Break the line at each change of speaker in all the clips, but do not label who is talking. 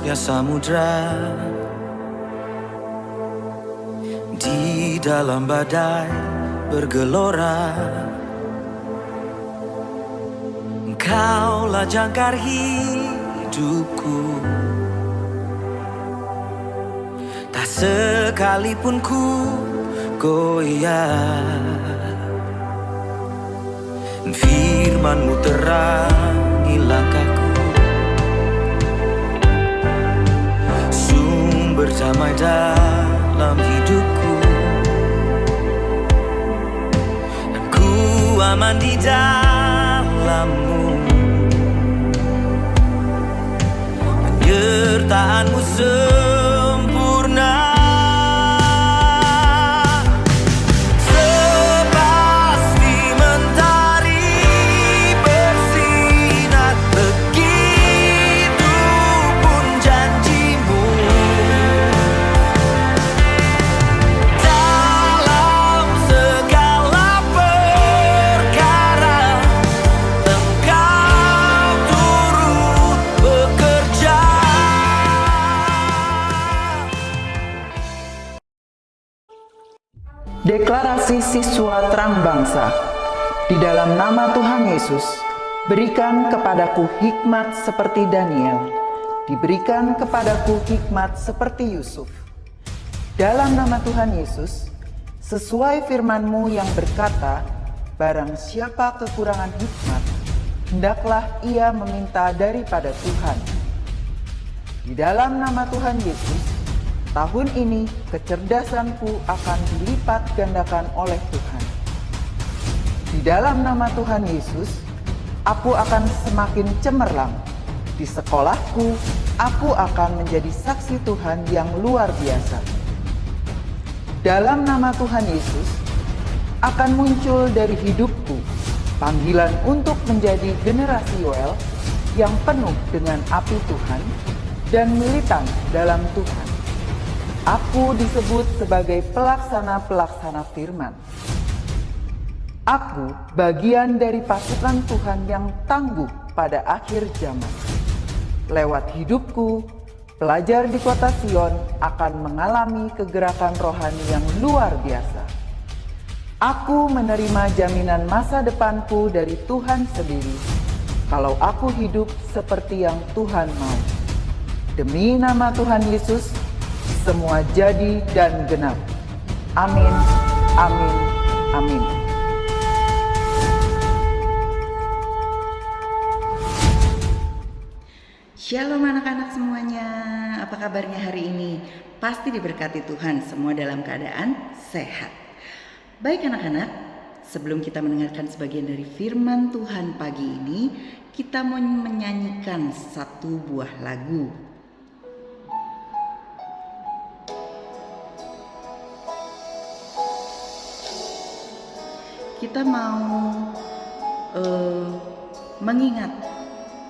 ya samudra, di dalam badai bergelora. Engkaulah jangkar hidupku, tak sekalipun ku goyah. Firman-Mu terangi langkahku, sumber damai dalam hidupku, dan ku aman di dalam-Mu. Penyertaan-Mu sempurna, sepasti mentari bersinar, begitu pun janji-Mu. Dalam segala perkara Engkau turut bekerja.
Deklarasi siswa terang bangsa. Di dalam nama Tuhan Yesus, berikan kepadaku hikmat seperti Daniel, diberikan kepadaku hikmat seperti Yusuf. Dalam nama Tuhan Yesus, sesuai firman-Mu yang berkata, barang siapa kekurangan hikmat, hendaklah ia meminta daripada Tuhan. Di dalam nama Tuhan Yesus, tahun ini kecerdasanku akan dilipat gandakan oleh Tuhan. Di dalam nama Tuhan Yesus, aku akan semakin cemerlang. Di sekolahku, aku akan menjadi saksi Tuhan yang luar biasa. Dalam nama Tuhan Yesus, akan muncul dari hidupku panggilan untuk menjadi generasi Yoel yang penuh dengan api Tuhan dan militan dalam Tuhan. Aku disebut sebagai pelaksana-pelaksana firman. Aku bagian dari pasukan Tuhan yang tangguh pada akhir zaman. Lewat hidupku, pelajar di kota Sion akan mengalami kegerakan rohani yang luar biasa. Aku menerima jaminan masa depanku dari Tuhan sendiri, kalau aku hidup seperti yang Tuhan mau. Demi nama Tuhan Yesus, semua jadi dan genap. Amin, amin, amin.
Shalom anak-anak semuanya, apa kabarnya hari ini? Pasti diberkati Tuhan, semua dalam keadaan sehat. Baik anak-anak, sebelum kita mendengarkan sebagian dari firman Tuhan pagi ini, kita mau menyanyikan satu buah lagu. Kita mau mengingat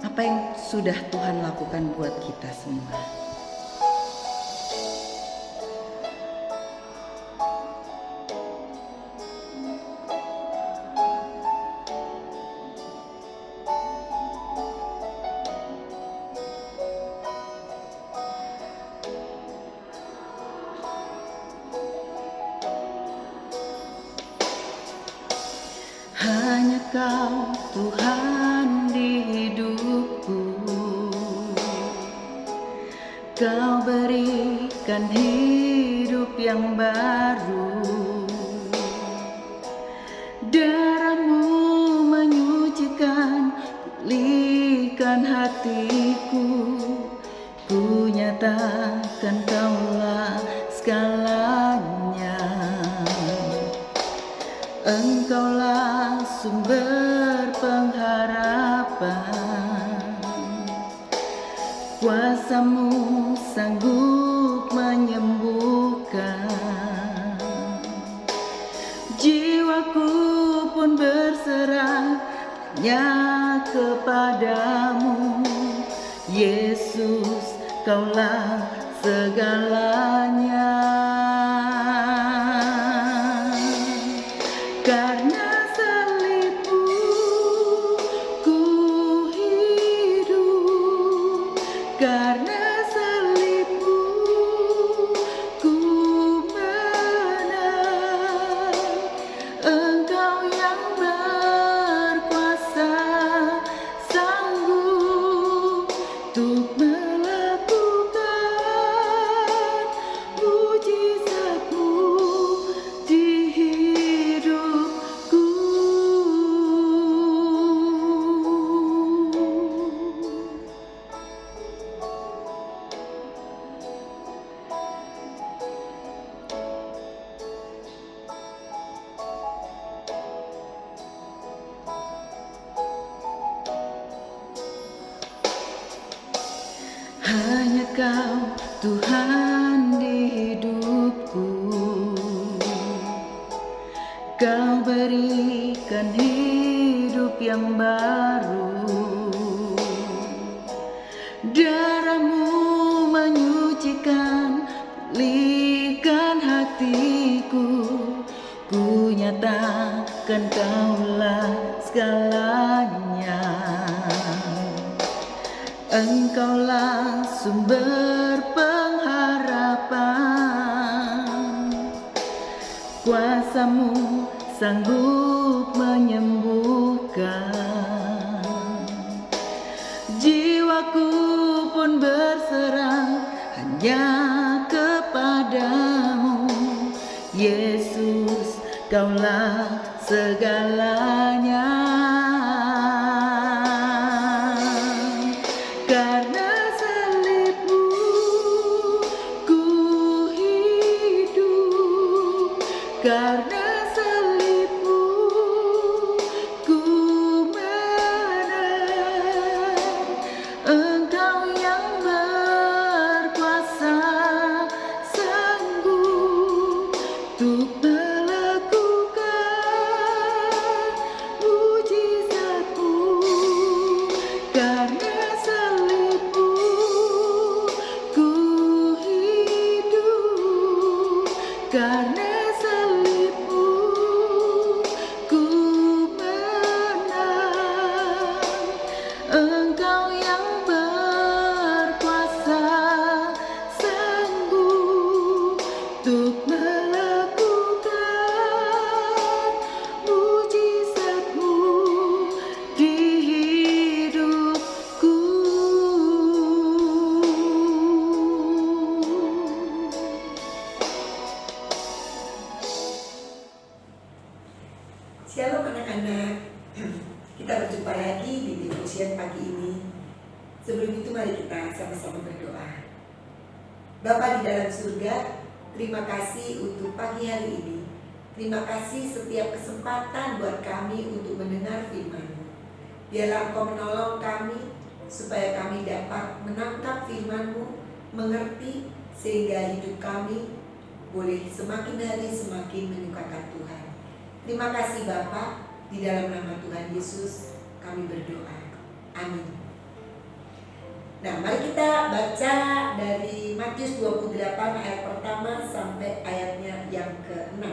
apa yang sudah Tuhan lakukan buat kita semua. Hanya Kau Tuhan di hidupku, Kau berikan hidup yang baru. Darah-Mu menyucikan, pulihkan hatiku. Ku nyatakan Kaulah segalanya. Engkaulah sumber pengharapan, kuasa-Mu sanggup menyembuhkan. Jiwaku pun berserah hanya kepadamu, Yesus, Kaulah segalanya. Karena salib-Mu ku hidup, karena Tuhan di hidupku. Kau berikan hidup yang baru. Darah-Mu menyucikan, pulihkan hatiku. Ku nyatakan Kaulah segalanya. Engkaulah sumber pengharapan. Kuasa-Mu sanggup menyembuhkan. Jiwaku pun berserah hanya kepadamu. Yesus, Kaulah segalanya. Karena salib-Mu ku hidup. Karena salib-Mu ku menang. Engkau yang berkuasa sanggup untuk melakukan mujizat-Mu. Karena salib-Mu ku hidup. Karena salib-Mu ku menang. Engkau yang berkuasa sanggup untuk melakukan mujizat-Mu di hidupku.
Shalom anak-anak, kita berjumpa lagi di devotion pagi ini. Sebelum itu mari kita sama-sama berdoa. Bapa di dalam surga, terima kasih untuk pagi hari ini. Terima kasih setiap kesempatan buat kami untuk mendengar firman-Mu. Biarlah Engkau menolong kami supaya kami dapat menangkap firman-Mu, mengerti sehingga hidup kami boleh semakin hari semakin menyukakan Tuhan. Terima kasih Bapa, di dalam nama Tuhan Yesus kami berdoa. Amin. Nah, mari kita baca dari Matius 28 ayat pertama sampai ayatnya yang ke-6.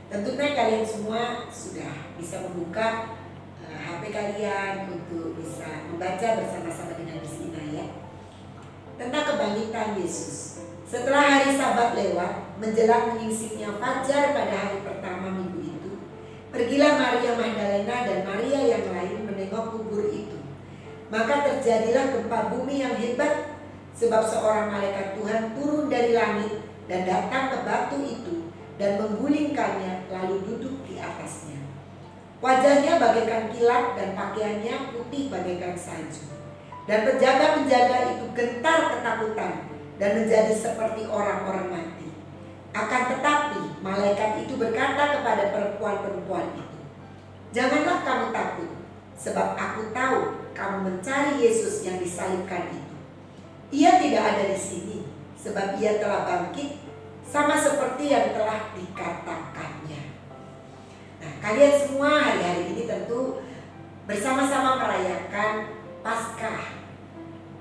Tentunya kalian semua sudah bisa membuka HP kalian untuk bisa membaca bersama-sama dengan Miss Ina ya. Tentang kebangkitan Yesus. Setelah hari Sabat lewat, menjelang menyingsingnya fajar pada hari pertama minggu itu, pergilah Maria Magdalena dan Maria yang lain menengok kubur itu. Maka terjadilah gempa bumi yang hebat, sebab seorang malaikat Tuhan turun dari langit dan datang ke batu itu dan menggulingkannya lalu duduk di atasnya. Wajahnya bagaikan kilat dan pakaiannya putih bagaikan salju. Dan penjaga-penjaga itu gentar ketakutan dan menjadi seperti orang-orang mati. Akan tetapi malaikat itu berkata kepada perempuan-perempuan itu, "Janganlah kamu takut, sebab aku tahu kamu mencari Yesus yang disalibkan itu. Ia tidak ada di sini, sebab ia telah bangkit, sama seperti yang telah dikatakannya." Nah, kalian semua hari-hari ini tentu bersama-sama merayakan Paskah.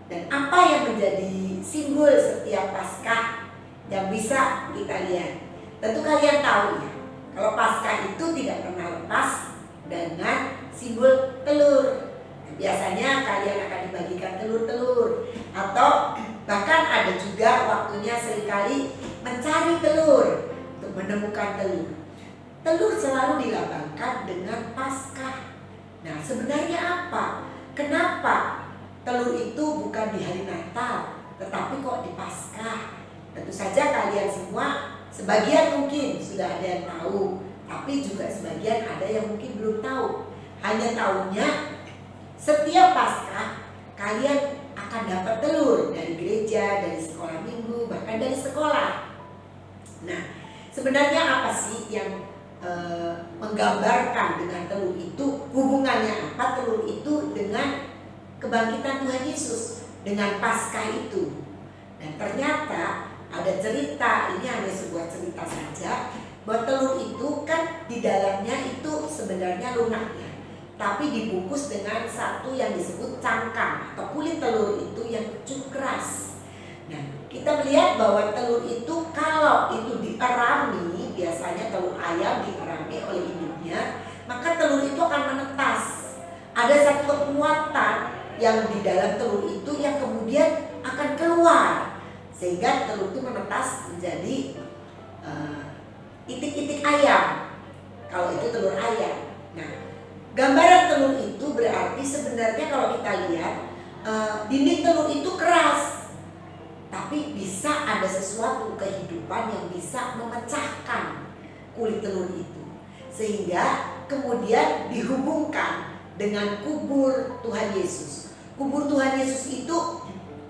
Dan apa yang menjadi simbol setiap Paskah yang bisa kita lihat? Tentu kalian tahu ya, kalau Paskah itu tidak pernah lepas dengan simbol telur. Nah, biasanya kalian akan dibagikan telur-telur, atau bahkan ada juga waktunya seringkali mencari telur untuk menemukan telur. Telur selalu dilambangkan dengan Paskah. Nah, sebenarnya apa? Kenapa telur itu bukan di hari Natal, tetapi kok di Paskah? Tentu saja kalian semua, sebagian mungkin sudah ada yang tahu, tapi juga sebagian ada yang mungkin belum tahu. Hanya tahunya setiap Paskah kalian akan dapat telur dari gereja, dari sekolah minggu, bahkan dari sekolah. Nah, sebenarnya apa sih yang menggambarkan dengan telur itu? Hubungannya apa telur itu dengan kebangkitan Tuhan Yesus, dengan Paskah itu? Dan ternyata ada cerita, ini hanya sebuah cerita saja, bahwa telur itu kan di dalamnya itu sebenarnya lunak ya, tapi dibungkus dengan satu yang disebut cangkang atau kulit telur itu yang cukup keras. Nah, kita melihat bahwa telur itu kalau itu dierami, biasanya telur ayam dierami oleh induknya, maka telur itu akan menetas. Ada satu kekuatan yang di dalam telur itu yang kemudian akan keluar, sehingga telur itu menetas menjadi itik-itik ayam. Kalau itu telur ayam. Nah, gambaran telur itu berarti sebenarnya kalau kita lihat dinding telur itu keras, tapi bisa ada sesuatu kehidupan yang bisa memecahkan kulit telur itu, sehingga kemudian dihubungkan dengan kubur Tuhan Yesus. Kubur Tuhan Yesus itu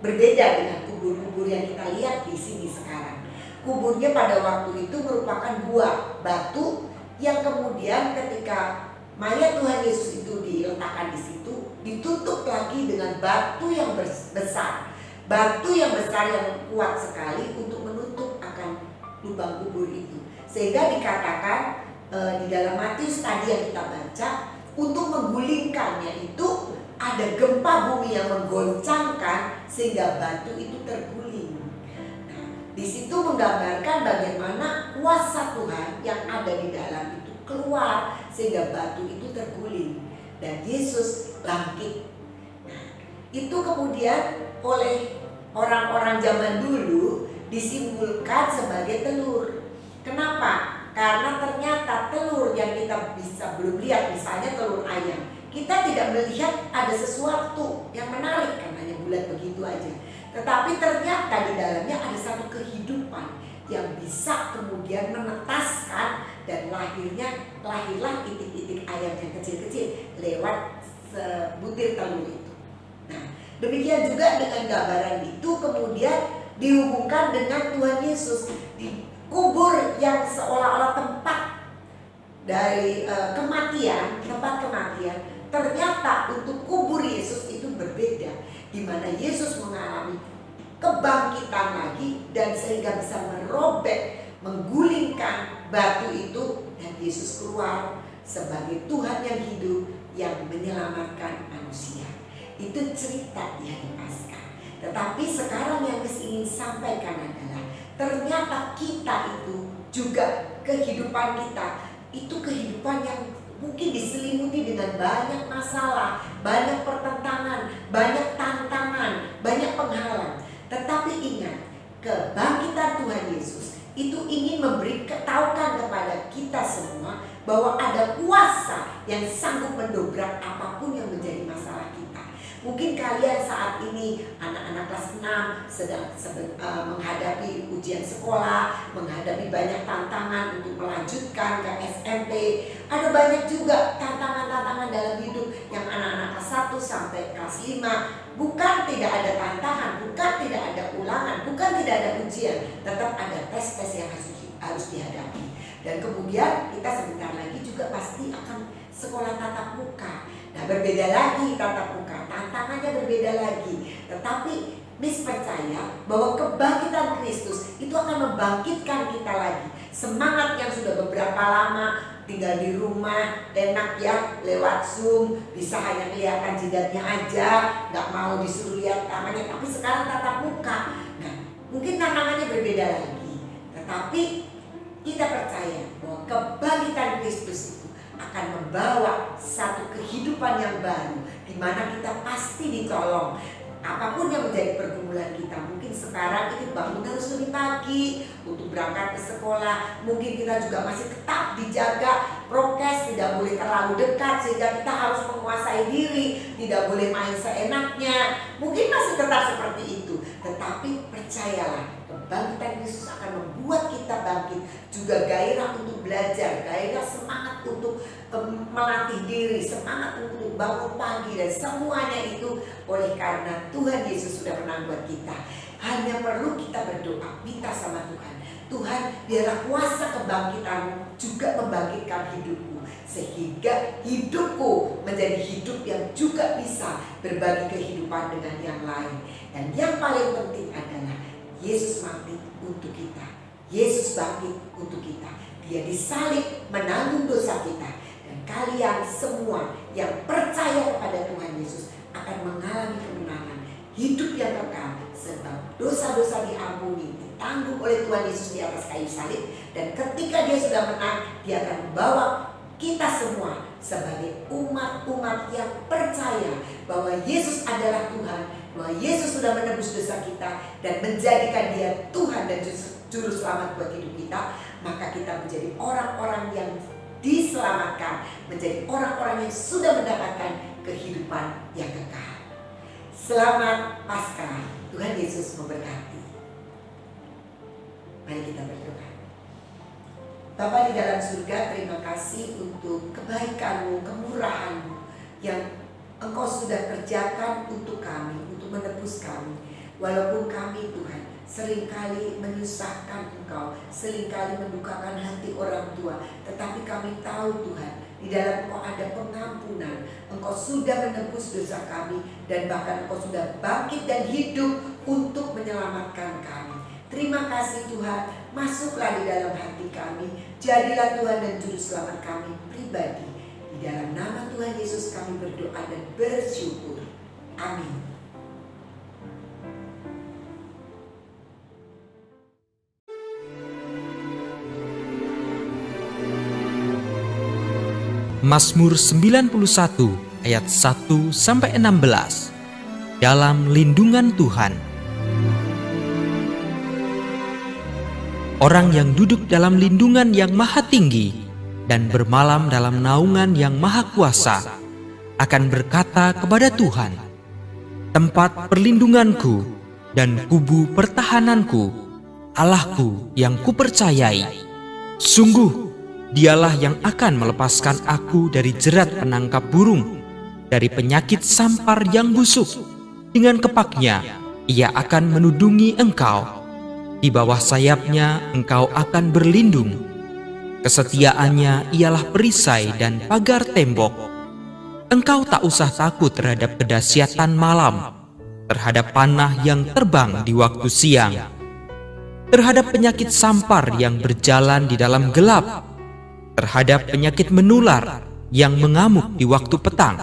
berbeda dengan kubur-kubur yang kita lihat di sini sekarang. Kuburnya pada waktu itu merupakan gua batu yang kemudian ketika mayat Tuhan Yesus itu diletakkan di situ, ditutup lagi dengan batu yang besar. Batu yang besar yang kuat sekali untuk menutup akan lubang kubur itu. Sehingga dikatakan di dalam Matius tadi yang kita baca, untuk menggulingkannya itu ada gempa bumi yang menggoncangkan sehingga batu itu terguling. Nah, di situ menggambarkan bagaimana kuasa Tuhan yang ada di dalam itu keluar sehingga batu itu terguling dan Yesus bangkit. Nah, itu kemudian oleh orang-orang zaman dulu disimbolkan sebagai telur. Kenapa? Karena ternyata telur yang kita bisa belum lihat, misalnya telur ayam, kita tidak melihat ada sesuatu yang menarik karena hanya bulat begitu aja. Tetapi ternyata di dalamnya ada satu kehidupan yang bisa kemudian menetaskan dan lahirlah itik-itik ayam yang kecil-kecil lewat sebutir telur itu. Nah, demikian juga dengan gambaran itu kemudian dihubungkan dengan Tuhan Yesus di kubur yang seolah-olah tempat dari tempat kematian. Ternyata untuk kubur Yesus itu berbeda, di mana Yesus mengalami kebangkitan lagi dan sehingga bisa merobek, menggulingkan batu itu dan Yesus keluar sebagai Tuhan yang hidup yang menyelamatkan manusia. Itu cerita di hari Paskah. Tetapi sekarang yang ingin sampaikan adalah ternyata kita itu juga kehidupan kita itu kehidupan yang mungkin diselimuti dengan banyak masalah, banyak pertentangan, banyak tantangan, banyak penghalang. Tetapi ingat, kebangkitan Tuhan Yesus itu ingin ketahukan kepada kita semua bahwa ada kuasa yang sanggup mendobrak apapun yang menjadi masalah kita. Mungkin kalian saat ini anak-anak kelas 6 sedang menghadapi ujian sekolah, menghadapi banyak tantangan untuk melanjutkan ke SMP. Ada banyak juga tantangan-tantangan dalam hidup yang anak-anak kelas 1 sampai kelas 5. Bukan tidak ada tantangan, bukan tidak ada ulangan, bukan tidak ada ujian. Tetap ada tes-tes yang harus dihadapi. Dan kemudian kita sebentar lagi juga pasti akan sekolah tatap muka. Nah, berbeda lagi tatap muka, tantangannya berbeda lagi. Tetapi Miss percaya bahwa kebangkitan Kristus itu akan membangkitkan kita lagi. Semangat yang sudah beberapa lama tinggal di rumah, enak ya lewat Zoom, bisa hanya kelihatan jidatnya aja, nggak mau disuruh lihat tangannya. Tapi sekarang tatap muka. Nah, mungkin tantangannya berbeda lagi. Tetapi kita percaya bahwa kebangkitan Kristus itu akan membawa satu kehidupan yang baru, di mana kita pasti ditolong. Apapun yang menjadi pergumulan kita, mungkin sekarang itu bangun harus lebih pagi untuk berangkat ke sekolah. Mungkin kita juga masih tetap dijaga prokes, tidak boleh terlalu dekat sehingga kita harus menguasai diri, tidak boleh main seenaknya. Mungkin masih tetap seperti itu, tetapi percayalah, kebangkitan Yesus akan membuat kita bangkit. Juga gairah untuk belajar, gairah semangat untuk melatih diri, semangat untuk bangun pagi, dan semuanya itu oleh karena Tuhan Yesus sudah pernah buat kita. Hanya perlu kita berdoa, minta sama Tuhan, Tuhan biarlah kuasa kebangkitanmu juga membangkitkan hidupku, sehingga hidupku menjadi hidup yang juga bisa berbagi kehidupan dengan yang lain. Dan yang paling penting adalah Yesus mati untuk kita. Yesus bangkit untuk kita. Dia disalib menanggung dosa kita. Dan kalian semua yang percaya kepada Tuhan Yesus akan mengalami kemenangan, hidup yang kekal, sebab dosa-dosa diampuni, ditanggung oleh Tuhan Yesus di atas kayu salib. Dan ketika dia sudah menang, dia akan membawa kita semua sebagai umat-umat yang percaya bahwa Yesus adalah Tuhan, bahwa Yesus sudah menebus dosa kita dan menjadikan dia Tuhan dan Juru Selamat buat hidup kita. Maka kita menjadi orang-orang yang diselamatkan, menjadi orang-orang yang sudah mendapatkan kehidupan yang kekal. Selamat Paskah, Tuhan Yesus memberkati. Mari kita berdoa. Bapa di dalam surga, terima kasih untuk kebaikan-Mu, kemurahan-Mu yang Engkau sudah kerjakan untuk kami, untuk menebus kami. Walaupun kami Tuhan seringkali menyusahkan Engkau, seringkali mendukakan hati orang tua, tetapi kami tahu Tuhan, di dalam Engkau ada pengampunan. Engkau sudah menebus dosa kami dan bahkan Engkau sudah bangkit dan hidup untuk menyelamatkan kami. Terima kasih Tuhan, masuklah di dalam hati kami, jadilah Tuhan dan Juru Selamat kami pribadi. Di dalam nama Tuhan Yesus kami berdoa dan bersyukur. Amin.
Mazmur 91 ayat 1-16. Dalam lindungan Tuhan. Orang yang duduk dalam lindungan yang maha tinggi dan bermalam dalam naungan yang maha kuasa akan berkata kepada Tuhan, tempat perlindunganku dan kubu pertahananku, Allahku yang kupercayai. Sungguh Dialah yang akan melepaskan aku dari jerat penangkap burung, dari penyakit sampar yang busuk. Dengan kepaknya ia akan menudungi engkau. Di bawah sayapnya engkau akan berlindung. Kesetiaannya ialah perisai dan pagar tembok. Engkau tak usah takut terhadap kedahsyatan malam, terhadap panah yang terbang di waktu siang, terhadap penyakit sampar yang berjalan di dalam gelap, terhadap penyakit menular yang mengamuk di waktu petang.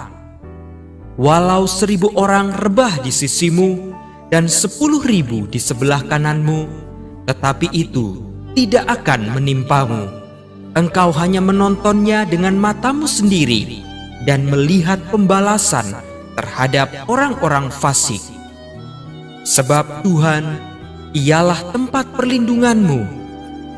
Walau 1000 orang rebah di sisimu dan 10.000 di sebelah kananmu, tetapi itu tidak akan menimpamu. Engkau hanya menontonnya dengan matamu sendiri dan melihat pembalasan terhadap orang-orang fasik. Sebab Tuhan ialah tempat perlindunganmu,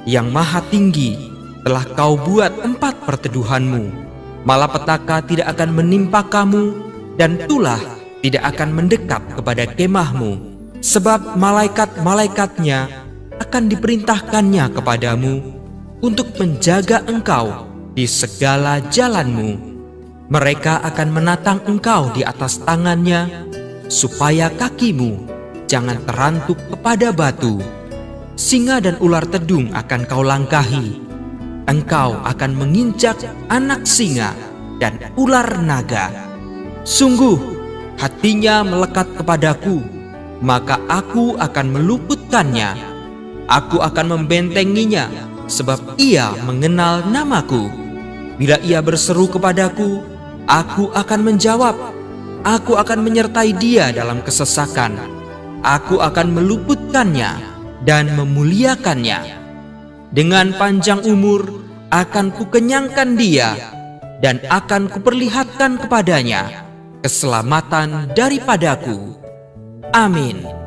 yang maha tinggi telah kau buat tempat perteduhanmu. Malapetaka tidak akan menimpa kamu, dan tulah tidak akan mendekat kepada kemahmu. Sebab malaikat-malaikatnya akan diperintahkannya kepadamu untuk menjaga engkau di segala jalanmu. Mereka akan menatang engkau di atas tangannya, supaya kakimu jangan terantuk kepada batu. Singa dan ular tedung akan kau langkahi. Engkau akan menginjak anak singa dan ular naga. Sungguh hatinya melekat kepadaku, maka aku akan meluputkannya. Aku akan membentenginya, sebab ia mengenal namaku. Bila ia berseru kepadaku, aku akan menjawab. Aku akan menyertai dia dalam kesesakan. Aku akan meluputkannya dan memuliakannya. Dengan panjang umur akan kukenyangkan dia, dan akan kuperlihatkan kepadanya keselamatan daripadaku. Amin.